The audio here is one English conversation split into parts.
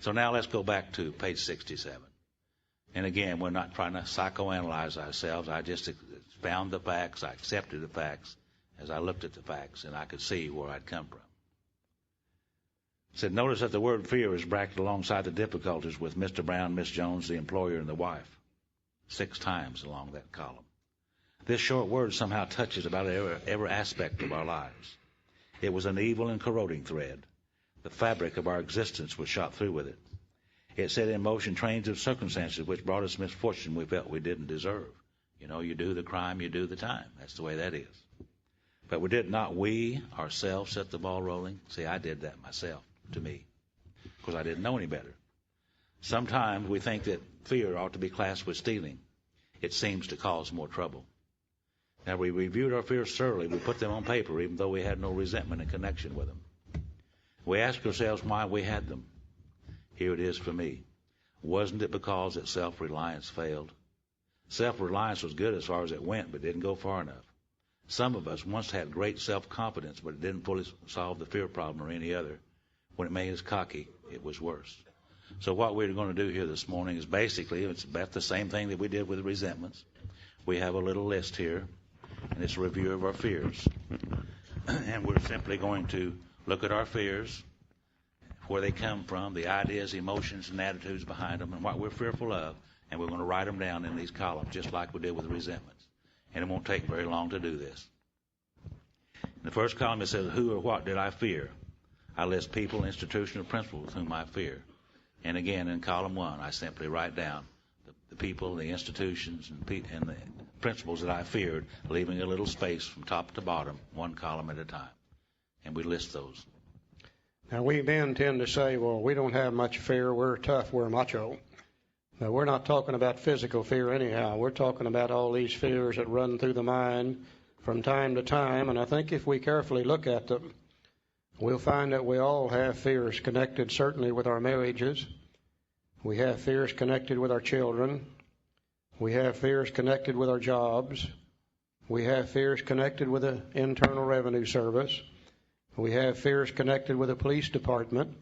So now let's go back to page 67. And again, we're not trying to psychoanalyze ourselves. I just found the facts. I accepted the facts as I looked at the facts, and I could see where I'd come from. It said, notice that the word fear is bracketed alongside the difficulties with Mr. Brown, Miss Jones, the employer, and the wife, 6 times along that column. This short word somehow touches about every aspect of our lives. It was an evil and corroding thread. The fabric of our existence was shot through with it. It set in motion trains of circumstances which brought us misfortune we felt we didn't deserve. You know, you do the crime, you do the time. That's the way that is. But did not we ourselves set the ball rolling? See, I did that myself, to me, because I didn't know any better. Sometimes we think that fear ought to be classed with stealing. It seems to cause more trouble. Now, we reviewed our fears thoroughly. We put them on paper, even though we had no resentment in connection with them. We asked ourselves why we had them. Here it is for me. Wasn't it because that self-reliance failed? Self-reliance was good as far as it went, but didn't go far enough. Some of us once had great self-confidence, but it didn't fully solve the fear problem or any other. When it made us cocky, it was worse. So what we're going to do here this morning is basically, it's about the same thing that we did with the resentments. We have a little list here, and it's a review of our fears. And we're simply going to look at our fears, where they come from, the ideas, emotions, and attitudes behind them, and what we're fearful of, and we're going to write them down in these columns, just like we did with the resentments. And it won't take very long to do this. In the first column, it says, who or what did I fear? I list people, institutions, or principles whom I fear. And again, in column 1, I simply write down the people, the institutions, and the principles that I feared, leaving a little space from top to bottom, 1 column at a time. And we list those. Now, we men tend to say, well, we don't have much fear, we're tough, we're macho. Now, we're not talking about physical fear anyhow. We're talking about all these fears that run through the mind from time to time, and I think if we carefully look at them, we'll find that we all have fears connected certainly with our marriages. We have fears connected with our children. We have fears connected with our jobs. We have fears connected with the Internal Revenue Service. We have fears connected with the police department.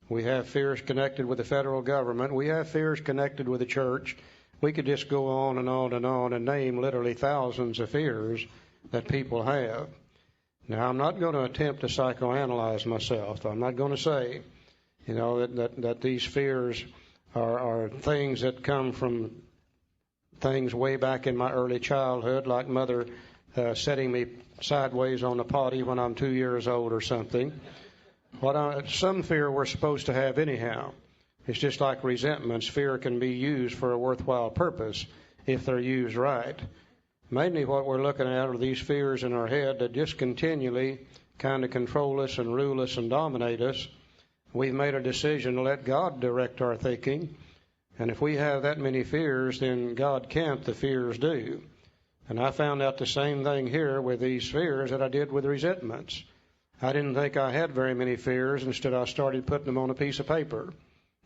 We have fears connected with the federal government. We have fears connected with the church. We could just go on and on and on and name literally thousands of fears that people have. Now, I'm not going to attempt to psychoanalyze myself. I'm not going to say, that these fears are things that come from things way back in my early childhood, like mother setting me sideways on the potty when I'm 2 years old or something. Some fear we're supposed to have anyhow. It's just like resentments. Fear can be used for a worthwhile purpose if they're used right. Mainly what we're looking at are these fears in our head that just continually kind of control us and rule us and dominate us. We've made a decision to let God direct our thinking. And if we have that many fears, then God can't, the fears do. And I found out the same thing here with these fears that I did with resentments. I didn't think I had very many fears. Instead, I started putting them on a piece of paper.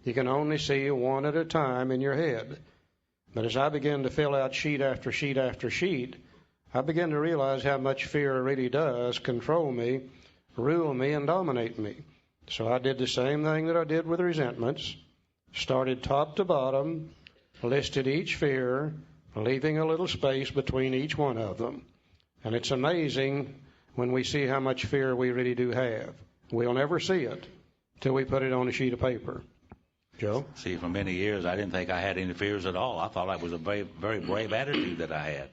You can only see one at a time in your head. But as I began to fill out sheet after sheet after sheet, I began to realize how much fear really does control me, rule me, and dominate me. So I did the same thing that I did with resentments. Started top to bottom, listed each fear, leaving a little space between each one of them. And it's amazing when we see how much fear we really do have. We'll never see it till we put it on a sheet of paper. Joe? See, for many years, I didn't think I had any fears at all. I thought it was a very, very brave attitude that I had.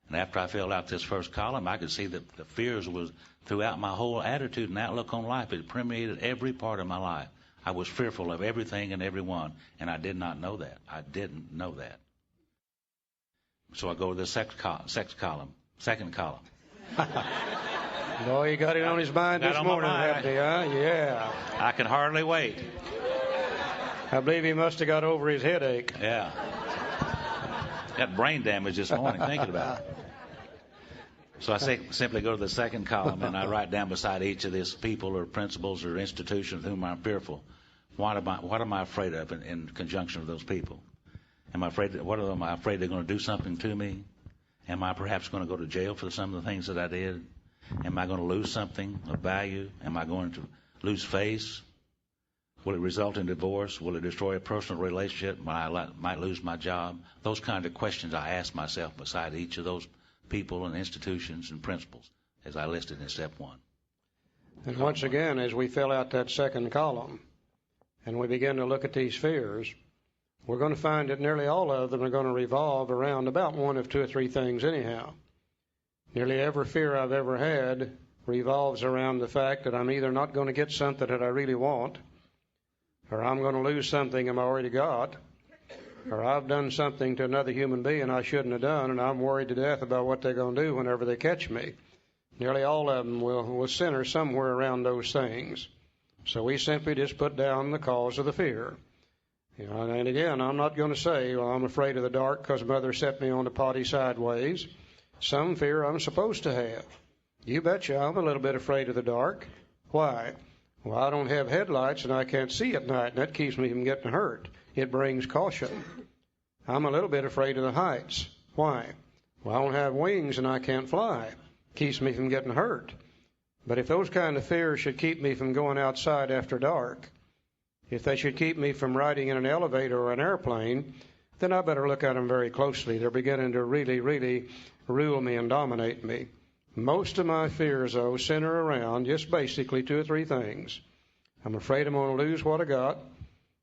And after I filled out this first column, I could see that the fears was throughout my whole attitude and outlook on life. It permeated every part of my life. I was fearful of everything and everyone, and I did not know that. I didn't know that. So I go to the second column. No, he got it on his mind this morning, hadn't he, huh? Yeah. I can hardly wait. I believe he must have got over his headache. Yeah. Got brain damage this morning thinking about it. So I simply go to the second column, and I write down beside each of these people or principles or institutions of whom I'm fearful. What am I afraid of in conjunction with those people? Am I afraid they're going to do something to me? Am I perhaps going to go to jail for some of the things that I did? Am I going to lose something of value? Am I going to lose face? Will it result in divorce? Will it destroy a personal relationship? Might lose my job? Those kind of questions I ask myself beside each of those people and institutions and principles as I listed in step 1. And once again, as we fill out that second column and we begin to look at these fears, we're going to find that nearly all of them are going to revolve around about one of 2 or 3 things anyhow. Nearly every fear I've ever had revolves around the fact that I'm either not going to get something that I really want, or I'm going to lose something I've already got, or I've done something to another human being I shouldn't have done, and I'm worried to death about what they're going to do whenever they catch me. Nearly all of them will center somewhere around those things. So we simply just put down the cause of the fear. And again, I'm not going to say, well, I'm afraid of the dark because Mother set me on the potty sideways. Some fear I'm supposed to have. You betcha I'm a little bit afraid of the dark. Why? Well, I don't have headlights and I can't see at night, and that keeps me from getting hurt. It brings caution. I'm a little bit afraid of the heights. Why? Well, I don't have wings and I can't fly. Keeps me from getting hurt. But if those kind of fears should keep me from going outside after dark, if they should keep me from riding in an elevator or an airplane, then I better look at them very closely. They're beginning to really, really rule me and dominate me. Most of my fears, though, center around just basically 2 or 3 things. I'm afraid I'm going to lose what I got,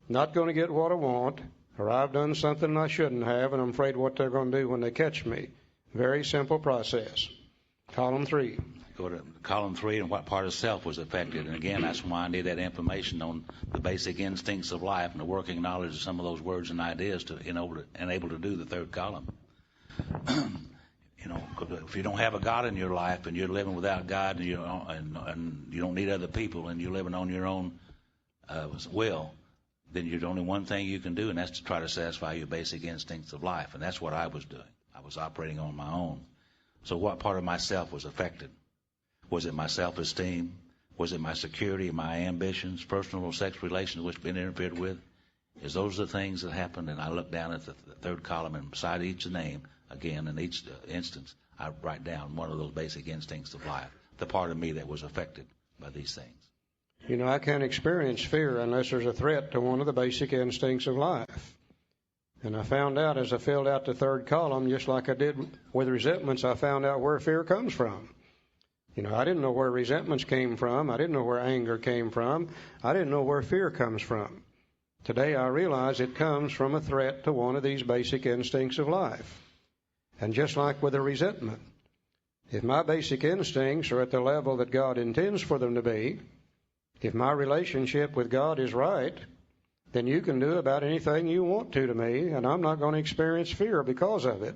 not going to get what I want, or I've done something I shouldn't have, and I'm afraid what they're going to do when they catch me. Very simple process. Column 3. Go to column 3 and what part of self was affected. And again, that's why I need that information on the basic instincts of life and the working knowledge of some of those words and ideas to enable to do the 3rd column. If you don't have a God in your life and you're living without God and you don't need other people and you're living on your own will, then there's only one thing you can do, and that's to try to satisfy your basic instincts of life. And that's what I was doing. I was operating on my own. So what part of myself was affected? Was it my self-esteem? Was it my security, my ambitions, personal or sex relations which have been interfered with? Those are the things that happened, and I look down at the 3rd column, and beside each name, again, in each instance, I write down one of those basic instincts of life, the part of me that was affected by these things. I can't experience fear unless there's a threat to one of the basic instincts of life. And I found out as I filled out the 3rd column, just like I did with resentments, I found out where fear comes from. I didn't know where resentments came from. I didn't know where anger came from. I didn't know where fear comes from. Today I realize it comes from a threat to one of these basic instincts of life. And just like with a resentment, if my basic instincts are at the level that God intends for them to be, if my relationship with God is right, then you can do about anything you want to me, and I'm not going to experience fear because of it.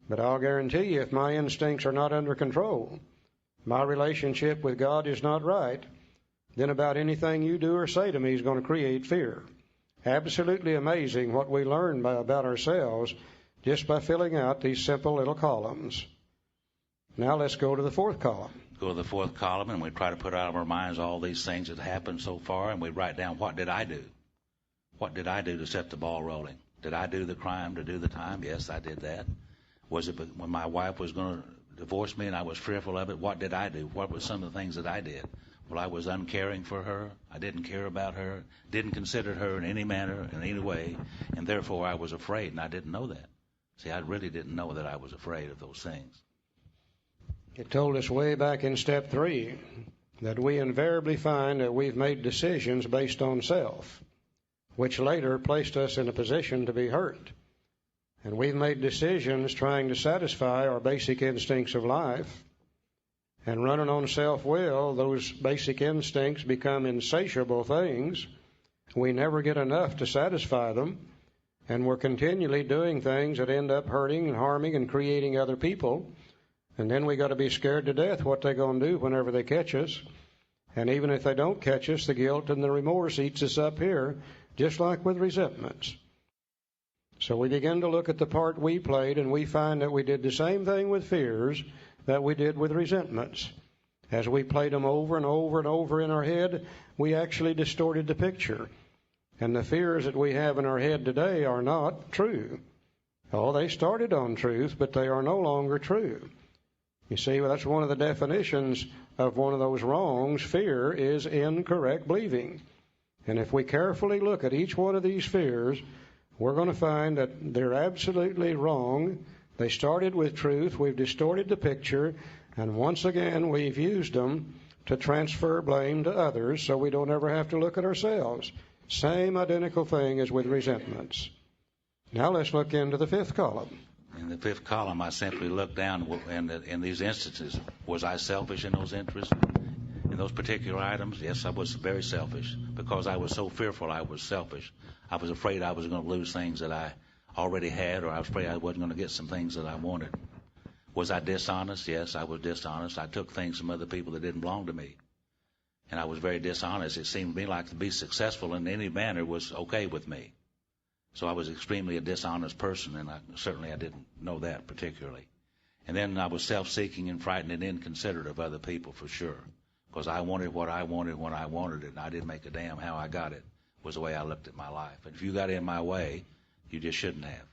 But I'll guarantee you, if my instincts are not under control, my relationship with God is not right, then about anything you do or say to me is going to create fear. Absolutely amazing what we learn about ourselves just by filling out these simple little columns. Now let's go to the 4th column. Go to the 4th column, and we try to put out of our minds all these things that happened so far, and we write down, what did I do? What did I do to set the ball rolling? Did I do the crime to do the time? Yes, I did that. Was it when my wife was going to divorce me and I was fearful of it? What did I do? What were some of the things that I did? Well, I was uncaring for her. I didn't care about her, didn't consider her in any manner, in any way, and therefore I was afraid, and I didn't know that. See, I really didn't know that I was afraid of those things. It told us way back in step 3 that we invariably find that we've made decisions based on self, which later placed us in a position to be hurt. And we've made decisions trying to satisfy our basic instincts of life. And running on self-will, those basic instincts become insatiable things. We never get enough to satisfy them. And we're continually doing things that end up hurting and harming and creating other people. And then we got to be scared to death what they're going to do whenever they catch us. And even if they don't catch us, the guilt and the remorse eats us up here, just like with resentments. So we begin to look at the part we played, and we find that we did the same thing with fears that we did with resentments. As we played them over and over and over in our head, we actually distorted the picture. And the fears that we have in our head today are not true. Oh, they started on truth, but they are no longer true. You see, well, that's one of the definitions of one of those wrongs. Fear is incorrect believing. And if we carefully look at each one of these fears, we're going to find that they're absolutely wrong. They started with truth. We've distorted the picture. And once again, we've used them to transfer blame to others so we don't ever have to look at ourselves. Same identical thing as with resentments. Now let's look into the fifth column. In the fifth column, I simply looked down in these instances. Was I selfish in those interests? In those particular items? Yes, I was very selfish. Because I was so fearful, I was selfish. I was afraid I was going to lose things that I already had, or I was afraid I wasn't going to get some things that I wanted. Was I dishonest? Yes, I was dishonest. I took things from other people that didn't belong to me. And I was very dishonest. It seemed to me like to be successful in any manner was okay with me. So I was extremely a dishonest person, and I didn't know that particularly. And then I was self-seeking and frightened and inconsiderate of other people for sure, because I wanted what I wanted when I wanted it, and I didn't make a damn how I got it, was the way I looked at my life. And if you got in my way, you just shouldn't have.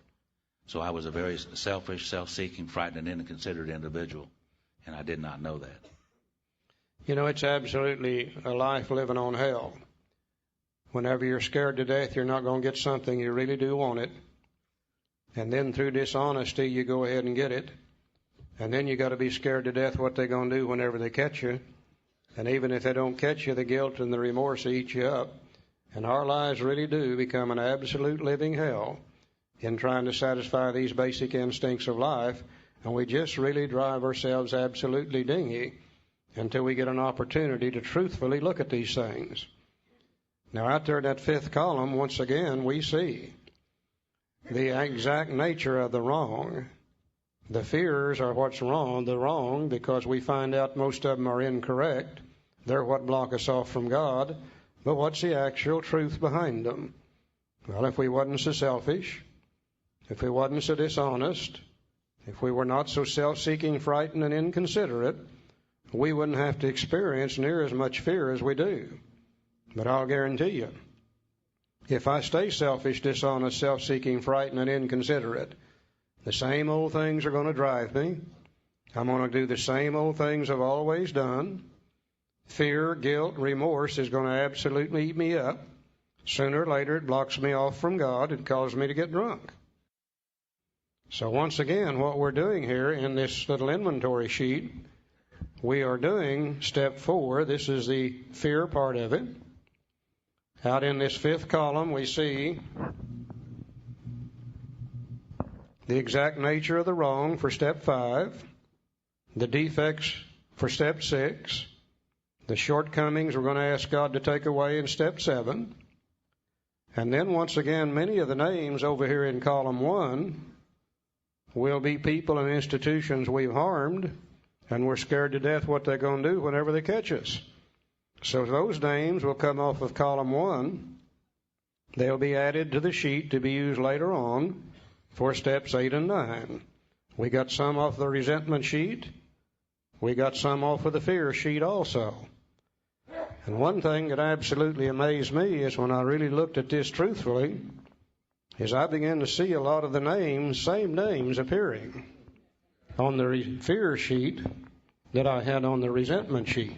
So I was a very selfish, self-seeking, frightened, and inconsiderate individual, and I did not know that. You know, it's absolutely a life living on hell. Whenever you're scared to death, you're not going to get something, you really do want it. And then through dishonesty, you go ahead and get it. And then you got to be scared to death what they're going to do whenever they catch you. And even if they don't catch you, the guilt and the remorse eat you up. And our lives really do become an absolute living hell in trying to satisfy these basic instincts of life. And we just really drive ourselves absolutely dingy until we get an opportunity to truthfully look at these things. Now, out there in that fifth column, once again, we see the exact nature of the wrong. The fears are what's wrong, the wrong, because we find out most of them are incorrect. They're what block us off from God. But what's the actual truth behind them? Well, if we wasn't so selfish, if we wasn't so dishonest, if we were not so self-seeking, frightened, and inconsiderate, we wouldn't have to experience near as much fear as we do. But I'll guarantee you, if I stay selfish, dishonest, self-seeking, frightened, and inconsiderate, the same old things are going to drive me. I'm going to do the same old things I've always done. Fear, guilt, remorse is going to absolutely eat me up. Sooner or later, it blocks me off from God and causes me to get drunk. So once again, what we're doing here in this little inventory sheet, we are doing step 4. This is the fear part of it. Out in this fifth column, we see the exact nature of the wrong for step 5, the defects for step 6, the shortcomings we're going to ask God to take away in step 7, and then once again, many of the names over here in column 1 will be people and institutions we've harmed, and we're scared to death what they're going to do whenever they catch us. So those names will come off of column 1. They'll be added to the sheet to be used later on for steps 8 and 9. We got some off the resentment sheet. We got some off of the fear sheet also. And one thing that absolutely amazed me is when I really looked at this truthfully, is I began to see a lot of the names, same names appearing on the fear sheet that I had on the resentment sheet.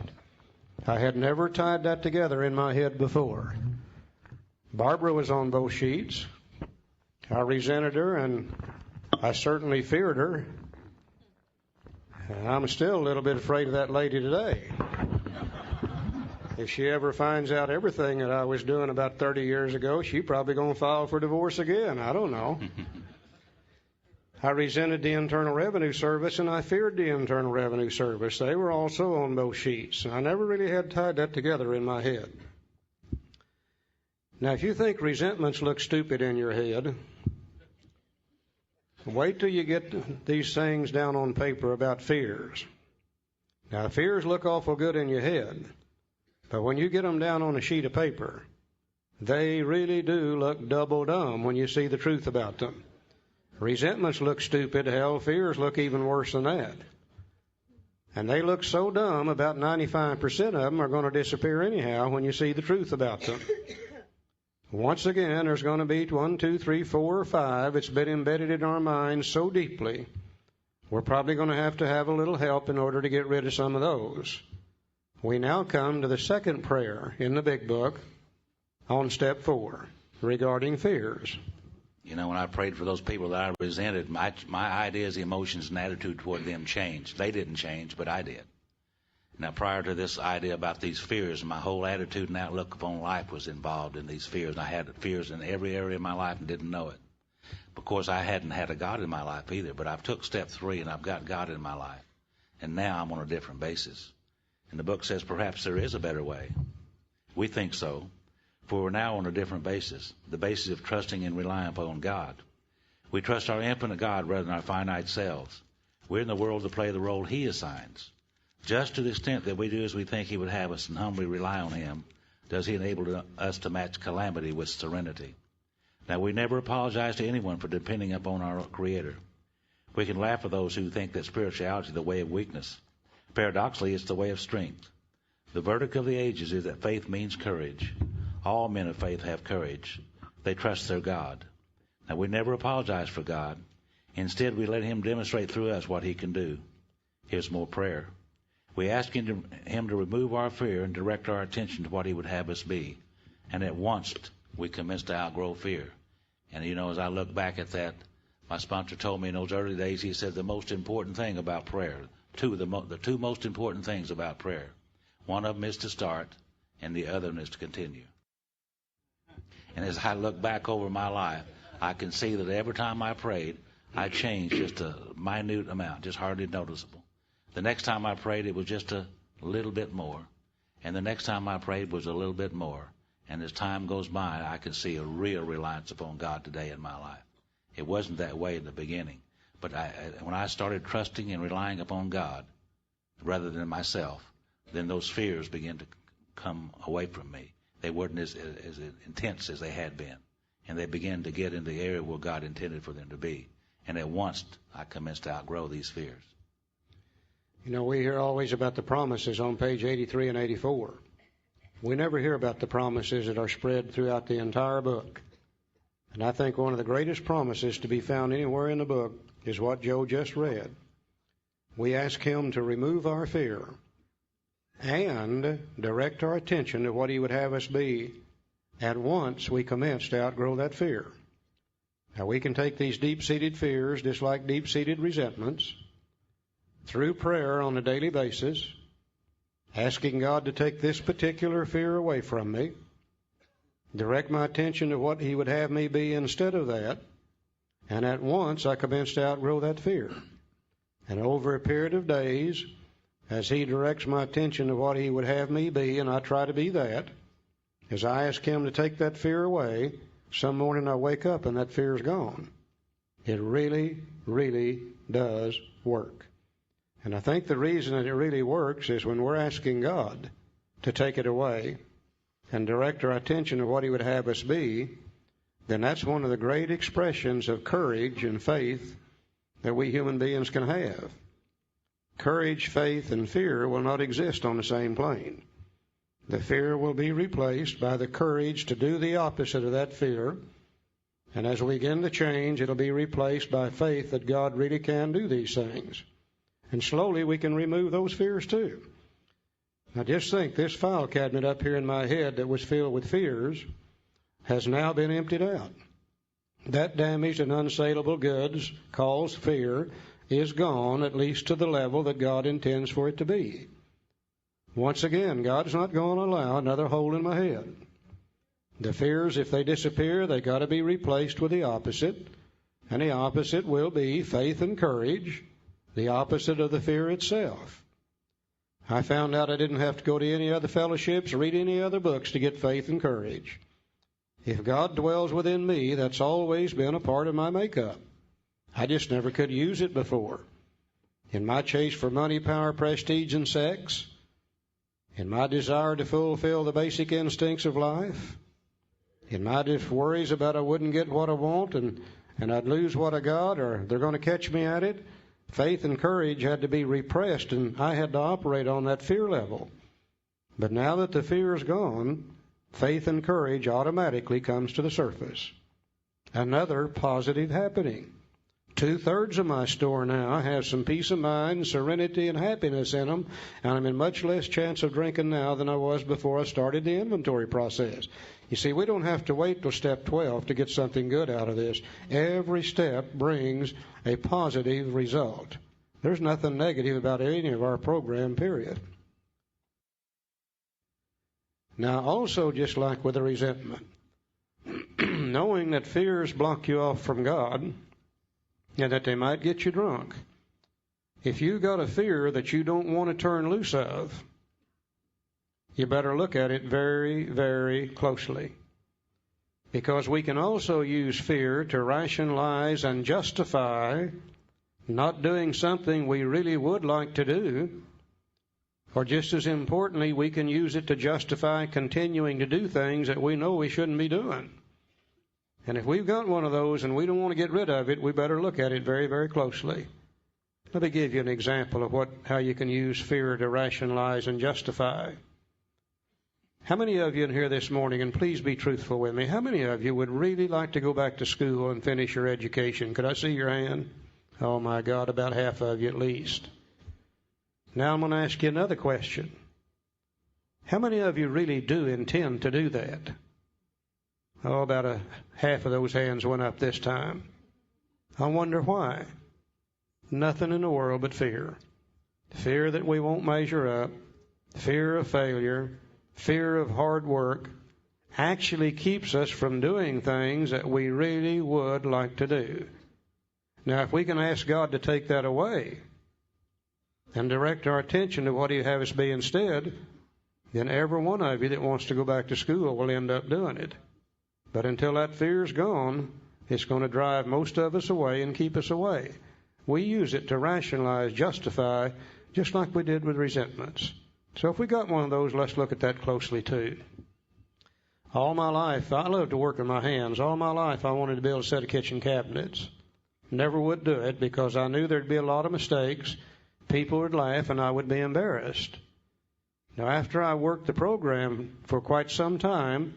I had never tied that together in my head before. Barbara was on both sheets. I resented her, and I certainly feared her. And I'm still a little bit afraid of that lady today. If she ever finds out everything that I was doing about 30 years ago, she's probably going to file for divorce again. I don't know. I resented the Internal Revenue Service, and I feared the Internal Revenue Service. They were also on both sheets. I never really had tied that together in my head. Now, if you think resentments look stupid in your head, wait till you get these things down on paper about fears. Now, fears look awful good in your head, but when you get them down on a sheet of paper, they really do look double dumb when you see the truth about them. Resentments look stupid, hell, fears look even worse than that. And they look so dumb, about 95% of them are going to disappear anyhow when you see the truth about them. Once again, there's going to be 1, 2, 3, 4, or 5. It's been embedded in our minds so deeply, we're probably going to have a little help in order to get rid of some of those. We now come to the second prayer in the big book. on step 4 regarding fears. You know, when I prayed for those people that I resented, my ideas, emotions, and attitude toward them changed. They didn't change, but I did. Now, prior to this idea about these fears, my whole attitude and outlook upon life was involved in these fears. I had fears in every area of my life and didn't know it. Of course, I hadn't had a God in my life either, but I've took step 3 and I've got God in my life. And now I'm on a different basis. And the book says perhaps there is a better way. We think so. For we're now on a different basis, the basis of trusting and relying upon God. We trust our infinite God rather than our finite selves. We're in the world to play the role He assigns. Just to the extent that we do as we think He would have us and humbly rely on Him, does He enable us to match calamity with serenity. Now, we never apologize to anyone for depending upon our Creator. We can laugh at those who think that spirituality is the way of weakness. Paradoxically, it's the way of strength. The verdict of the ages is that faith means courage. All men of faith have courage. They trust their God. Now, we never apologize for God. Instead, we let Him demonstrate through us what He can do. Here's more prayer. We ask Him to remove our fear and direct our attention to what He would have us be. And at once, we commence to outgrow fear. And, you know, as I look back at that, my sponsor told me in those early days, he said the most important thing about prayer, the two most important things about prayer, one of them is to start, and the other one is to continue. And as I look back over my life, I can see that every time I prayed, I changed just a minute amount, just hardly noticeable. The next time I prayed, it was just a little bit more. And the next time I prayed was a little bit more. And as time goes by, I can see a real reliance upon God today in my life. It wasn't that way in the beginning. But when I started trusting and relying upon God rather than myself, then those fears began to come away from me. They weren't as intense as they had been. And they began to get in the area where God intended for them to be. And at once, I commenced to outgrow these fears. You know, we hear always about the promises on page 83 and 84. We never hear about the promises that are spread throughout the entire book. And I think one of the greatest promises to be found anywhere in the book is what Joe just read. We ask Him to remove our fear and direct our attention to what He would have us be. At once, we commence to outgrow that fear. Now, we can take these deep-seated fears, just like deep-seated resentments, through prayer on a daily basis, asking God to take this particular fear away from me, direct my attention to what He would have me be instead of that, and at once I commence to outgrow that fear. And over a period of days, as He directs my attention to what He would have me be, and I try to be that, as I ask Him to take that fear away, some morning I wake up and that fear is gone. It really, really does work. And I think the reason that it really works is when we're asking God to take it away and direct our attention to what He would have us be, then that's one of the great expressions of courage and faith that we human beings can have. Courage, faith, and fear will not exist on the same plane. The fear will be replaced by the courage to do the opposite of that fear. And as we begin to change, it'll be replaced by faith that God really can do these things. And slowly we can remove those fears too. Now just think, this file cabinet up here in my head that was filled with fears has now been emptied out. That damaged and unsaleable goods caused fear is gone, at least to the level that God intends for it to be. Once again, God's not going to allow another hole in my head. The fears, if they disappear, they got to be replaced with the opposite. And the opposite will be faith and courage, the opposite of the fear itself. I found out I didn't have to go to any other fellowships, read any other books to get faith and courage. If God dwells within me, that's always been a part of my makeup. I just never could use it before. In my chase for money, power, prestige, and sex, in my desire to fulfill the basic instincts of life, in my worries about I wouldn't get what I want and I'd lose what I got or they're going to catch me at it, faith and courage had to be repressed, and I had to operate on that fear level. But now that the fear is gone, faith and courage automatically comes to the surface. Another positive happening. 2/3 of my store now have some peace of mind, serenity, and happiness in them, and I'm in much less chance of drinking now than I was before I started the inventory process. You see, we don't have to wait till step 12 to get something good out of this. Every step brings a positive result. There's nothing negative about any of our program, period. Now, also, just like with the resentment, knowing that fears block you off from God and that they might get you drunk, if you've got a fear that you don't want to turn loose of, you better look at it very, very closely. Because we can also use fear to rationalize and justify not doing something we really would like to do. Or just as importantly, we can use it to justify continuing to do things that we know we shouldn't be doing. And if we've got one of those and we don't want to get rid of it, we better look at it very, very closely. Let me give you an example of how you can use fear to rationalize and justify. How many of you in here this morning, and please be truthful with me, how many of you would really like to go back to school and finish your education? Could I see your hand? Oh my God, about half of you at least. Now I'm going to ask you another question. How many of you really do intend to do that? Oh, about half of those hands went up this time. I wonder why. Nothing in the world but fear. Fear that we won't measure up, fear of failure, fear of hard work, actually keeps us from doing things that we really would like to do. Now, if we can ask God to take that away and direct our attention to what He'd have us be instead, then every one of you that wants to go back to school will end up doing it. But until that fear's gone, it's going to drive most of us away and keep us away. We use it to rationalize, justify, just like we did with resentments. So if we got one of those, let's look at that closely too. All my life, I love to work with my hands. All my life, I wanted to build a set of kitchen cabinets. Never would do it because I knew there'd be a lot of mistakes. People would laugh and I would be embarrassed. Now, after I worked the program for quite some time,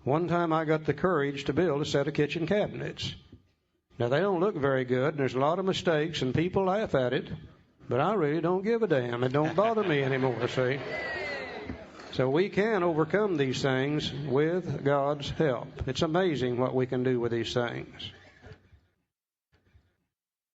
one time I got the courage to build a set of kitchen cabinets. Now, they don't look very good, and there's a lot of mistakes, and people laugh at it, but I really don't give a damn. It don't bother me anymore, see? So we can overcome these things with God's help. It's amazing what we can do with these things.